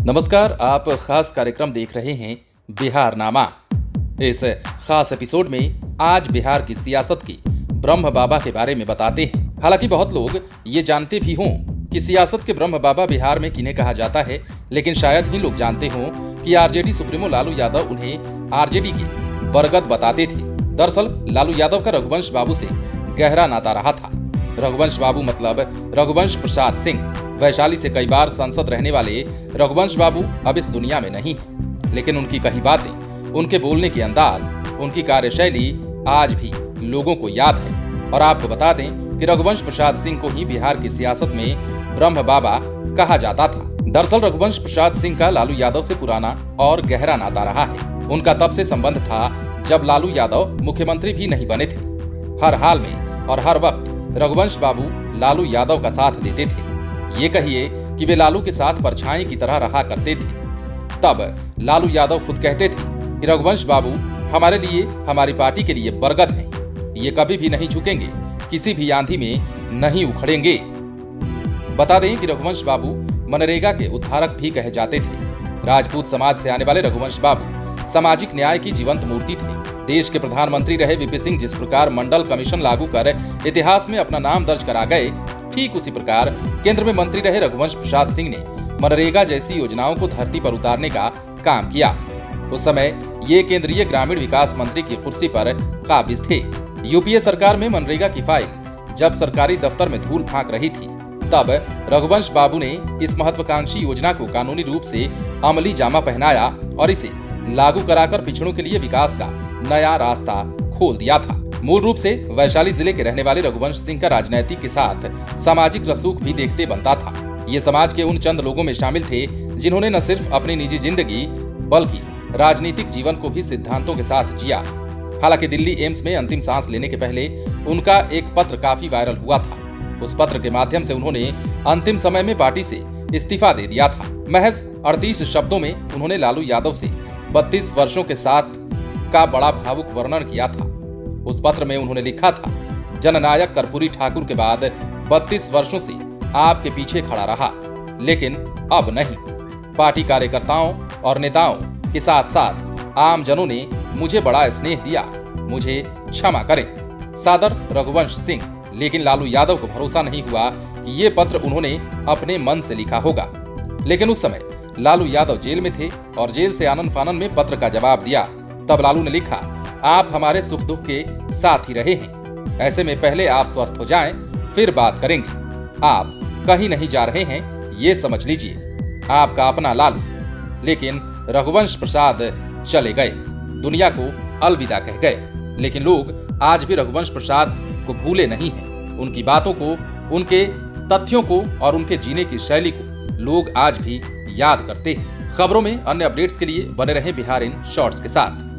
नमस्कार, आप खास कार्यक्रम देख रहे हैं बिहार नामा। इस खास एपिसोड में आज बिहार की सियासत की ब्रह्म बाबा के बारे में बताते हैं। हालांकि बहुत लोग ये जानते भी हों कि सियासत के ब्रह्म बाबा बिहार में किन्हें कहा जाता है, लेकिन शायद ही लोग जानते हों कि आरजेडी सुप्रीमो लालू यादव उन्हें आरजेडी के बरगद बताते थे। दरअसल लालू यादव का रघुवंश बाबू से गहरा नाता रहा था। रघुवंश बाबू मतलब रघुवंश प्रसाद सिंह। वैशाली से कई बार सांसद रहने वाले रघुवंश बाबू अब इस दुनिया में नहीं है, लेकिन उनकी कही बातें, उनके बोलने के अंदाज, उनकी कार्यशैली आज भी लोगों को याद है। और आपको बता दें कि रघुवंश प्रसाद सिंह को ही बिहार की सियासत में ब्रह्म बाबा कहा जाता था। दरअसल रघुवंश प्रसाद सिंह का लालू यादव से पुराना और गहरा नाता रहा है। उनका तब से संबंध था जब लालू यादव मुख्यमंत्री भी नहीं बने थे। हर हाल में और हर वक्त रघुवंश बाबू लालू यादव का साथ देते थे। ये कहिए कि वे लालू के साथ परछाई की तरह रहा करते थे। तब लालू यादव खुद कहते थे कि रघुवंश बाबू हमारे लिए, हमारी पार्टी के लिए बरगद हैं। ये कभी भी नहीं झुकेंगे, किसी भी आंधी में नहीं उखड़ेंगे। बता दें कि रघुवंश बाबू मनरेगा के उद्धारक भी कहे जाते थे। राजपूत समाज से आने वाले रघुवंश बाबू सामाजिक न्याय की जीवंत मूर्ति थे। देश के प्रधानमंत्री रहे वीपी सिंह जिस प्रकार मंडल कमीशन लागू कर इतिहास में अपना नाम दर्ज करा गए, ठीक उसी प्रकार केंद्र में मंत्री रहे रघुवंश प्रसाद सिंह ने मनरेगा जैसी योजनाओं को धरती पर उतारने का काम किया। उस समय ये केंद्रीय ग्रामीण विकास मंत्री की कुर्सी पर काबिज थे। यूपीए सरकार में मनरेगा की फाइल जब सरकारी दफ्तर में धूल फांक रही थी, तब रघुवंश बाबू ने इस महत्वाकांक्षी योजना को कानूनी रूप से अमली जामा पहनाया और इसे लागू कराकर पिछड़ों के लिए विकास का नया रास्ता खोल दिया था। मूल रूप से वैशाली जिले के रहने वाले रघुवंश सिंह का राजनीति के साथ सामाजिक रसूख भी देखते बनता था। ये समाज के उन चंद लोगों में शामिल थे जिन्होंने न सिर्फ अपनी निजी जिंदगी बल्कि राजनीतिक जीवन को भी सिद्धांतों के साथ जिया। हालांकि दिल्ली एम्स में अंतिम सांस लेने के पहले उनका एक पत्र काफी वायरल हुआ था। उस पत्र के माध्यम से उन्होंने अंतिम समय में पार्टी से इस्तीफा दे दिया था। महज 38 शब्दों में उन्होंने लालू यादव से 32 वर्षों के साथ का बड़ा भावुक वर्णन किया था। उस पत्र में उन्होंने लिखा था, जननायक कर्पूरी ठाकुर के बाद 32 वर्षों से आपके पीछे खड़ा रहा, लेकिन अब नहीं। पार्टी कार्यकर्ताओं और नेताओं के साथ साथ आम जनों ने मुझे बड़ा स्नेह दिया, मुझे क्षमा करें। सादर रघुवंश सिंह। लेकिन लालू यादव को भरोसा नहीं हुआ कि ये पत्र उन्होंने अपने मन से लिखा होगा। लेकिन उस समय लालू यादव जेल में थे और जेल से आनन फानन में पत्र का जवाब दिया। तब लालू ने लिखा, आप हमारे सुख दुख के साथ ही रहे हैं। ऐसे में पहले आप स्वस्थ हो जाएं, फिर बात करेंगे। आप कहीं नहीं जा रहे हैं, ये समझ लीजिए। आपका अपना लालू। लेकिन रघुवंश प्रसाद चले गए, दुनिया को अलविदा कह गए। लेकिन लोग आज भी रघुवंश प्रसाद को भूले नहीं हैं। उनकी बातों को, उनके तथ्यों को और उनके जीने की शैली को लोग आज भी याद करते हैं। खबरों में अन्य अपडेट्स के लिए बने रहे बिहार इन शॉर्ट्स के साथ।